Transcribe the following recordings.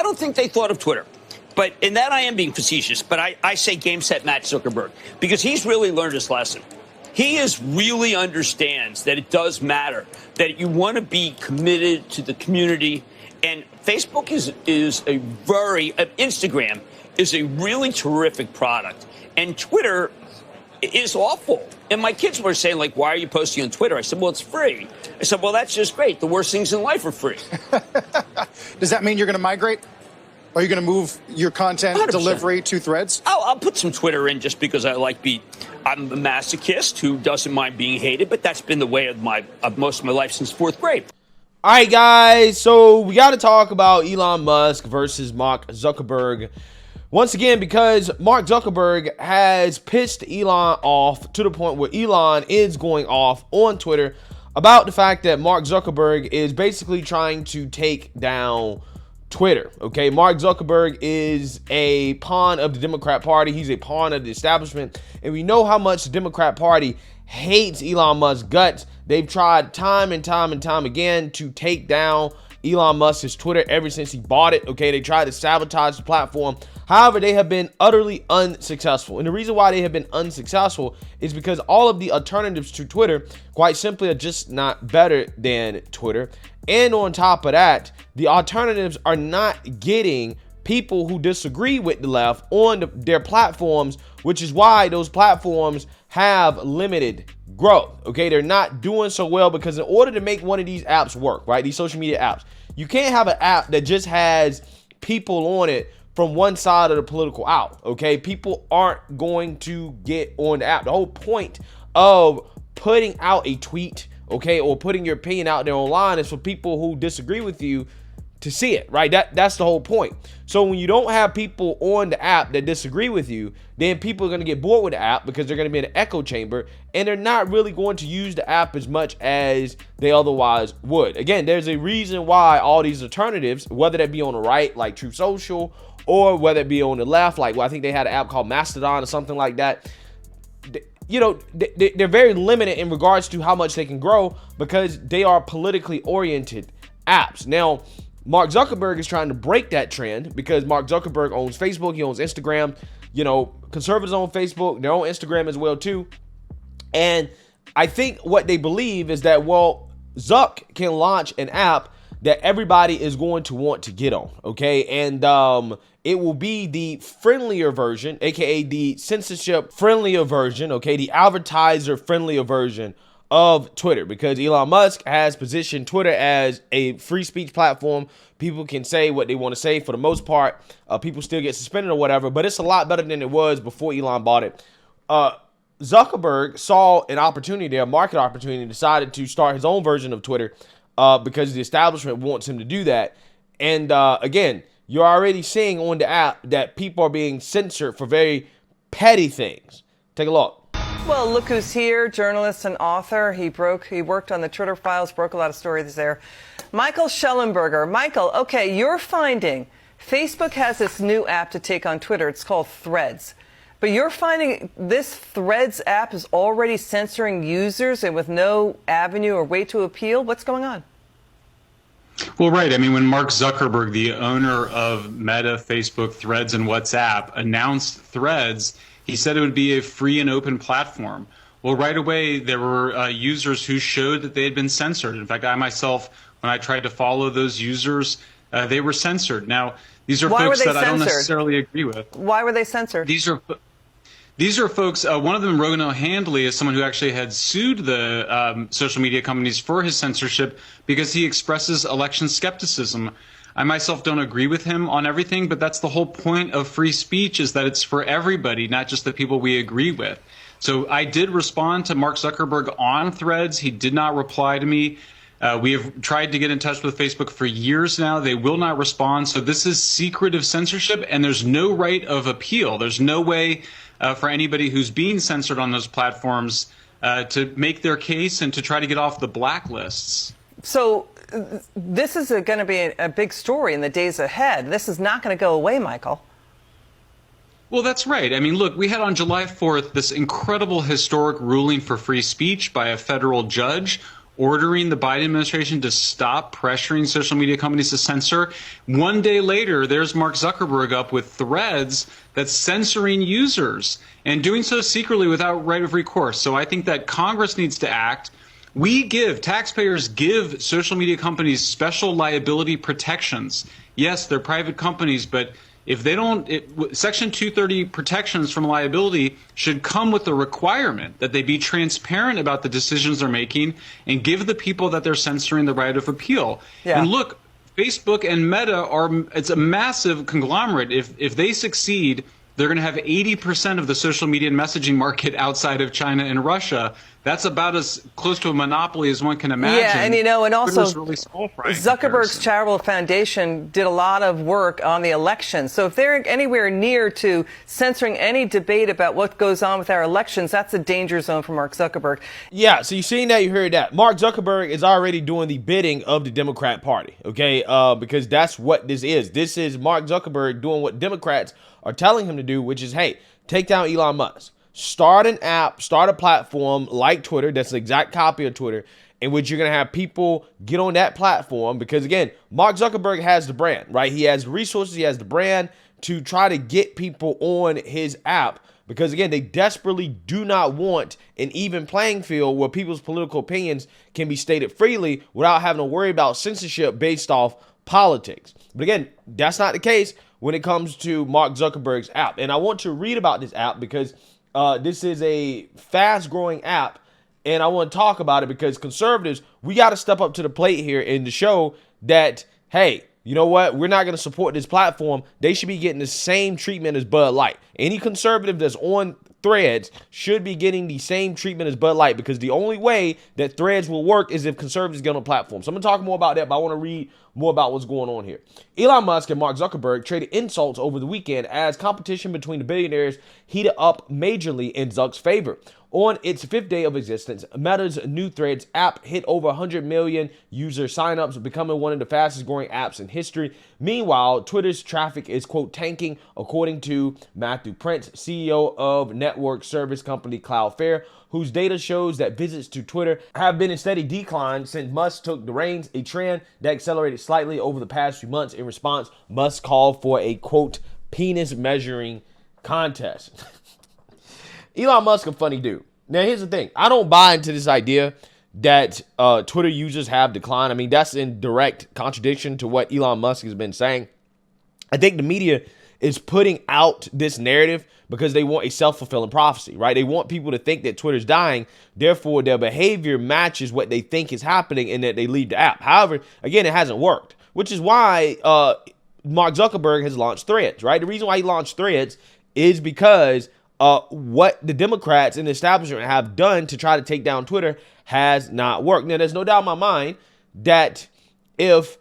don't think they thought of Twitter. But in that, I am being facetious. But I say game, set, match Zuckerberg, because he's really learned his lesson. He really understands that it does matter, that you want to be committed to the community. And Facebook is Instagram is a really terrific product. And Twitter is awful. And my kids were saying, like, why are you posting on Twitter? I said, well, it's free. I said, well, that's just great. The worst things in life are free. Does that mean you're going to migrate? Are you going to move your content 100%. Delivery to Threads? I'll put some Twitter in just because I'm a masochist who doesn't mind being hated, but that's been the way of most of my life since fourth grade. All right, guys, so we got to talk about Elon Musk versus Mark Zuckerberg. Once again, because Mark Zuckerberg has pissed Elon off to the point where Elon is going off on Twitter about the fact that Mark Zuckerberg is basically trying to take down Twitter. Okay, Mark Zuckerberg is a pawn of the Democrat Party. He's a pawn of the establishment. And we know how much the Democrat Party hates Elon Musk's guts. They've tried time and time again to take down Elon Musk's Twitter ever since he bought it. Okay, they tried to sabotage the platform. However, they have been utterly unsuccessful. And the reason why they have been unsuccessful is because all of the alternatives to Twitter, quite simply, are just not better than Twitter. And on top of that, the alternatives are not getting people who disagree with the left on their platforms, which is why those platforms have limited growth. Okay, they're not doing so well because in order to make one of these apps work, right, these social media apps, you can't have an app that just has people on it from one side of the political aisle. Okay, people aren't going to get on the app. The whole point of putting out a tweet, okay, or putting your opinion out there online is for people who disagree with you to see it, right? That's the whole point. So when you don't have people on the app that disagree with you, then people are going to get bored with the app because they're going to be in an echo chamber and they're not really going to use the app as much as they otherwise would. Again, there's a reason why all these alternatives, whether that be on the right, like Truth Social, or whether it be on the left, like, well, I think they had an app called Mastodon or something like that. You know, they're very limited in regards to how much they can grow because they are politically oriented apps. Now, Mark Zuckerberg is trying to break that trend because Mark Zuckerberg owns Facebook, he owns Instagram. You know, conservatives own Facebook, they're on Instagram as well too. And I think what they believe is that, well, Zuck can launch an app that everybody is going to want to get on, okay? And it will be the friendlier version, aka the censorship friendlier version, okay? The advertiser friendlier version of Twitter, because Elon Musk has positioned Twitter as a free speech platform. People can say what they want to say for the most part. People still get suspended or whatever, but it's a lot better than it was before Elon bought it. Zuckerberg saw an opportunity there, a market opportunity, and decided to start his own version of Twitter because the establishment wants him to do that. And again, you're already seeing on the app that people are being censored for very petty things. Take a look. Well, look who's here, journalist and author. He worked on the Twitter files, broke a lot of stories there. Michael Schellenberger. Michael, okay, you're finding Facebook has this new app to take on Twitter. It's called Threads. But you're finding this Threads app is already censoring users and with no avenue or way to appeal. What's going on? Well, right. I mean, when Mark Zuckerberg, the owner of Meta, Facebook, Threads, and WhatsApp, announced Threads, he said it would be a free and open platform. Well, right away, there were users who showed that they had been censored. In fact, I myself, when I tried to follow those users, they were censored. Now, these are folks that I don't necessarily agree with. Why were they censored? These are folks, one of them, Rogan O'Handley, is someone who actually had sued the social media companies for his censorship because he expresses election skepticism. I myself don't agree with him on everything, but that's the whole point of free speech, is that it's for everybody, not just the people we agree with. So I did respond to Mark Zuckerberg on Threads. He did not reply to me. We have tried to get in touch with Facebook for years now. They will not respond. So this is secretive censorship, and there's no right of appeal. There's no way for anybody who's being censored on those platforms to make their case and to try to get off the blacklists. So this is going to be a big story in the days ahead. This is not going to go away, Michael. Well, that's right. I mean, look, we had on July 4th this incredible historic ruling for free speech by a federal judge ordering the Biden administration to stop pressuring social media companies to censor. One day later, there's Mark Zuckerberg up with Threads that's censoring users and doing so secretly without right of recourse. So I think that Congress needs to act. Taxpayers give social media companies special liability protections. Yes, they're private companies, but if they don't, Section 230 protections from liability should come with the requirement that they be transparent about the decisions they're making and give the people that they're censoring the right of appeal. Yeah. And look, Facebook and Meta it's a massive conglomerate. If they succeed, they're going to have 80% of the social media and messaging market outside of China and Russia. That's about as close to a monopoly as one can imagine. Yeah, and also really small Zuckerberg's charitable foundation did a lot of work on the election. So if they're anywhere near to censoring any debate about what goes on with our elections, that's a danger zone for Mark Zuckerberg. Yeah, so you've seen that, you heard that. Mark Zuckerberg is already doing the bidding of the Democrat Party, okay? Because that's what this is. This is Mark Zuckerberg doing what Democrats are telling him to do, which is, hey, take down Elon Musk. Start an app, start a platform like Twitter. That's the exact copy of Twitter, in which you're going to have people get on that platform. Because, again, Mark Zuckerberg has the brand, right? He has resources. He has the brand to try to get people on his app. Because, again, they desperately do not want an even playing field where people's political opinions can be stated freely without having to worry about censorship based off politics. But, again, that's not the case when it comes to Mark Zuckerberg's app. And I want to read about this app because this is a fast-growing app, and I want to talk about it because conservatives, we got to step up to the plate here and to show that, hey, you know what? We're not going to support this platform. They should be getting the same treatment as Bud Light. Any conservative that's on Threads should be getting the same treatment as Bud Light, because the only way that Threads will work is if conservatives get on a platform. So I'm going to talk more about that, but I want to read more about what's going on here. Elon Musk and Mark Zuckerberg traded insults over the weekend as competition between the billionaires heated up majorly in Zuck's favor. On its fifth day of existence, Meta's new Threads app hit over 100 million user signups, becoming one of the fastest growing apps in history. Meanwhile, Twitter's traffic is, quote, tanking, according to Matthew Prince, CEO of network service company Cloudflare, whose data shows that visits to Twitter have been in steady decline since Musk took the reins, a trend that accelerated slightly over the past few months. In response, Musk called for a, quote, penis measuring contest. Elon Musk a funny dude. Now, here's the thing. I don't buy into this idea that Twitter users have declined. I mean, that's in direct contradiction to what Elon Musk has been saying. I think the media is putting out this narrative because they want a self-fulfilling prophecy, right? They want people to think that Twitter's dying. Therefore, their behavior matches what they think is happening and that they leave the app. However, again, it hasn't worked, which is why Mark Zuckerberg has launched Threads, right? The reason why he launched Threads is because what the Democrats and the establishment have done to try to take down Twitter has not worked. Now, there's no doubt in my mind that if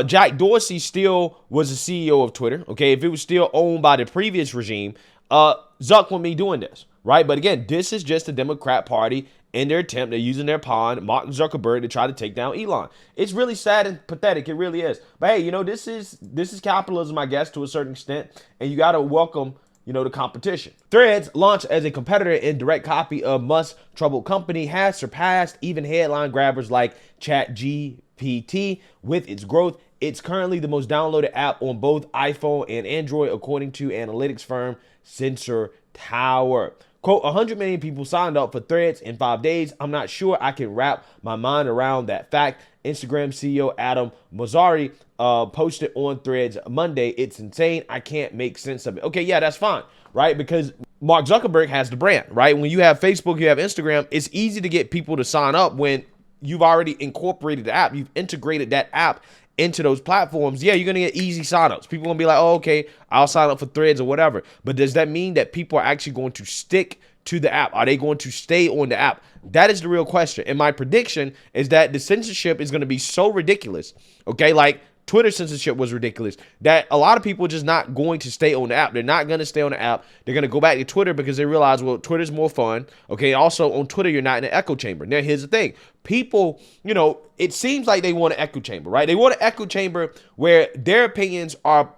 Jack Dorsey still was the CEO of Twitter, okay, if it was still owned by the previous regime, Zuck wouldn't be doing this, right? But again, this is just the Democrat Party in their attempt. They're using their pawn, Mark Zuckerberg, to try to take down Elon. It's really sad and pathetic. It really is. But hey, you know, this is capitalism, I guess, to a certain extent, and you got to welcome, you know, the competition. Threads, launched as a competitor and direct copy of Musk's troubled company, has surpassed even headline grabbers like ChatGPT with its growth. It's currently the most downloaded app on both iPhone and Android, according to analytics firm Sensor Tower. Quote, 100 million people signed up for Threads in 5 days. I'm not sure I can wrap my mind around that fact. Instagram CEO Adam Mosseri posted on Threads Monday. It's insane. I can't make sense of it. Okay, yeah, that's fine, right? Because Mark Zuckerberg has the brand, right? When you have Facebook, you have Instagram, it's easy to get people to sign up when you've already incorporated the app. You've integrated that app into those platforms. Yeah, you're going to get easy signups. People going to be like, oh, okay, I'll sign up for Threads or whatever. But does that mean that people are actually going to stick to the app? Are they going to stay on the app? That is the real question. And my prediction is that the censorship is going to be so ridiculous, okay, like Twitter censorship was ridiculous, that a lot of people are just not going to stay on the app. They're not going to stay on the app. They're going to go back to Twitter because they realize, well, Twitter's more fun. Okay, also on Twitter, you're not in an echo chamber. Now, here's the thing. People, you know, it seems like they want an echo chamber, right? They want an echo chamber where their opinions are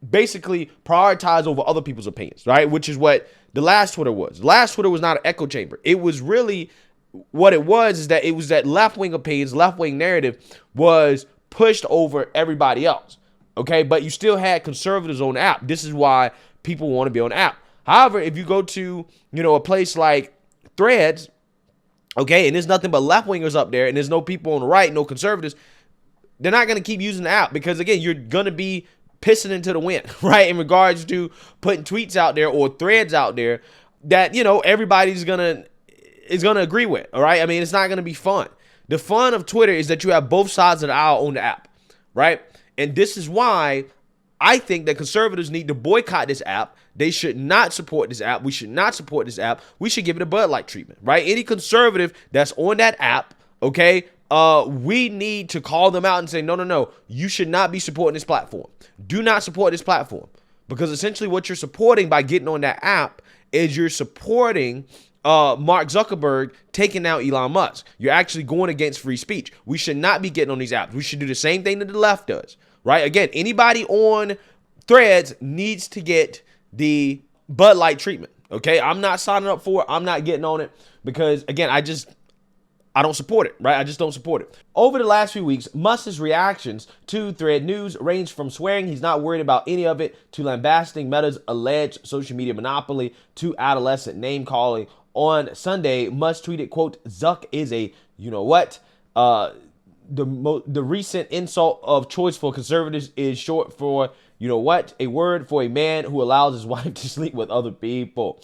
basically prioritized over other people's opinions, right? Which is what the last Twitter was. The last Twitter was not an echo chamber. It was really what it was is that it was that left-wing opinions, left-wing narrative was pushed over everybody else. Okay, but you still had conservatives on the app. This is why people want to be on the app. However, if you go to, a place like Threads, okay, and there's nothing but left-wingers up there, and there's no people on the right, no conservatives, they're not going to keep using the app because, again, you're going to be pissing into the wind, right, in regards to putting tweets out there or threads out there that, everybody's going to agree with, all right? I mean, it's not going to be fun. The fun of Twitter is that you have both sides of the aisle on the app, right? And this is why I think that conservatives need to boycott this app. They should not support this app. We should not support this app. We should give it a Bud Light treatment, right? Any conservative that's on that app, okay, we need to call them out and say, no, you should not be supporting this platform. Do not support this platform. Because essentially what you're supporting by getting on that app is you're supporting Mark Zuckerberg taking out Elon Musk. You're actually going against free speech. We should not be getting on these apps. We should do the same thing that the left does, right? Again, anybody on Threads needs to get the Bud Light treatment, okay? I'm not signing up for it. I'm not getting on it because, again, I don't support it, right? I just don't support it. Over the last few weeks, Musk's reactions to Thread news range from swearing he's not worried about any of it to lambasting Meta's alleged social media monopoly to adolescent name calling. On Sunday, Musk tweeted, quote, Zuck is a, the recent insult of choice for conservatives is short for, a word for a man who allows his wife to sleep with other people.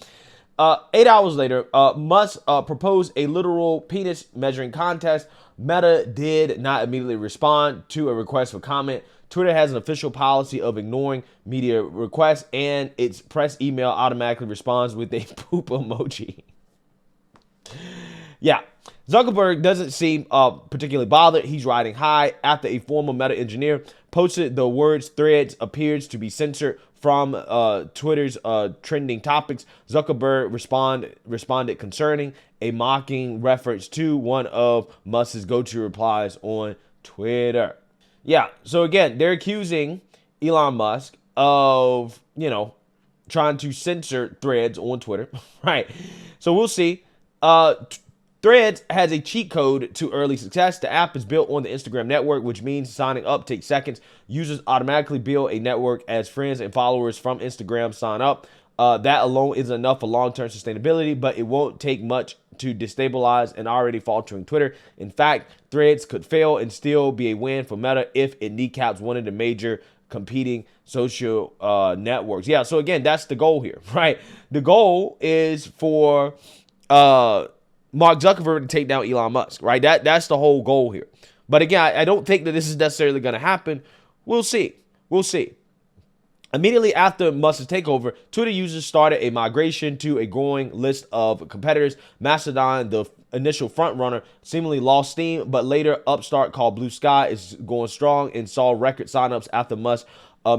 8 hours later, Musk proposed a literal penis measuring contest. Meta did not immediately respond to a request for comment. Twitter has an official policy of ignoring media requests, and its press email automatically responds with a poop emoji. Yeah, Zuckerberg doesn't seem particularly bothered. He's riding high after a former Meta engineer posted the words Threads appears to be censored from Twitter's trending topics. Zuckerberg responded concerning a mocking reference to one of Musk's go-to replies on Twitter. Yeah, so again, they're accusing Elon Musk of, trying to censor Threads on Twitter, right? So we'll see. Threads has a cheat code to early success. The app is built on the Instagram network, which means signing up takes seconds. Users automatically build a network as friends and followers from Instagram sign up. That alone isn't enough for long-term sustainability, but it won't take much to destabilize an already faltering Twitter. In fact, Threads could fail and still be a win for Meta if it kneecaps one of the major competing social networks. Yeah, so again, that's the goal here, right? The goal is for Mark Zuckerberg to take down Elon Musk, right? That's the whole goal here. But again, I don't think that this is necessarily going to happen. We'll see. We'll see. Immediately after Musk's takeover, Twitter users started a migration to a growing list of competitors. Mastodon, the initial frontrunner, seemingly lost steam, but later upstart called Blue Sky is going strong and saw record signups after Musk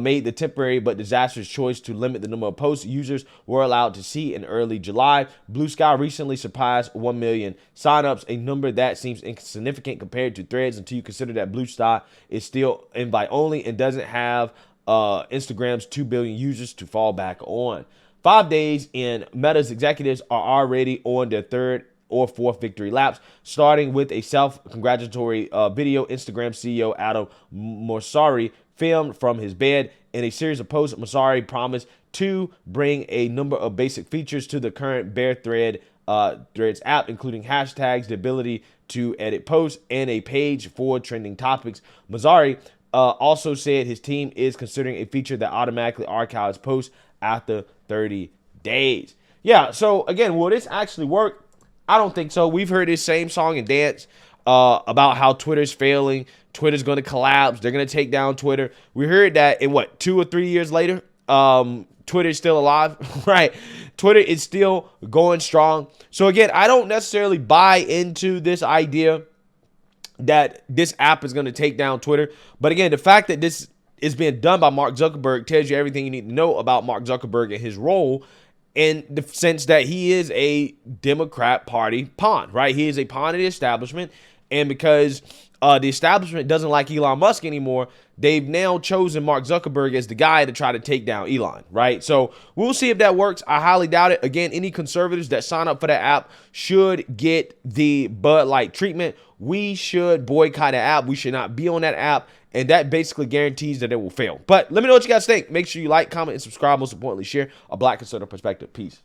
made the temporary but disastrous choice to limit the number of posts users were allowed to see in early July. Blue Sky recently surpassed 1 million signups, a number that seems insignificant compared to Threads until you consider that Blue Sky is still invite only and doesn't have Instagram's 2 billion users to fall back on. 5 days in, Meta's executives are already on their third or fourth victory laps, starting with a self-congratulatory video. Instagram CEO Adam Mosseri filmed from his bed. In a series of posts, Mosseri promised to bring a number of basic features to the current bare Threads app, including hashtags, the ability to edit posts, and a page for trending topics. Mosseri also said his team is considering a feature that automatically archives posts after 30 days. Yeah, so again, will this actually work? I don't think so. We've heard this same song and dance about how Twitter's failing. Twitter's going to collapse. They're going to take down Twitter. We heard that in 2 or 3 years later, Twitter's still alive, right? Twitter is still going strong. So again, I don't necessarily buy into this idea that this app is going to take down Twitter. But again, the fact that this is being done by Mark Zuckerberg tells you everything you need to know about Mark Zuckerberg and his role, in the sense that he is a Democrat Party pawn, right? He is a pawn in the establishment, And because the establishment doesn't like Elon Musk anymore, they've now chosen Mark Zuckerberg as the guy to try to take down Elon, right? So we'll see if that works. I highly doubt it. Again, any conservatives that sign up for that app should get the Bud Light treatment. We should boycott the app. We should not be on that app. And that basically guarantees that it will fail. But let me know what you guys think. Make sure you like, comment, and subscribe. Most importantly, share a Black conservative perspective. Peace.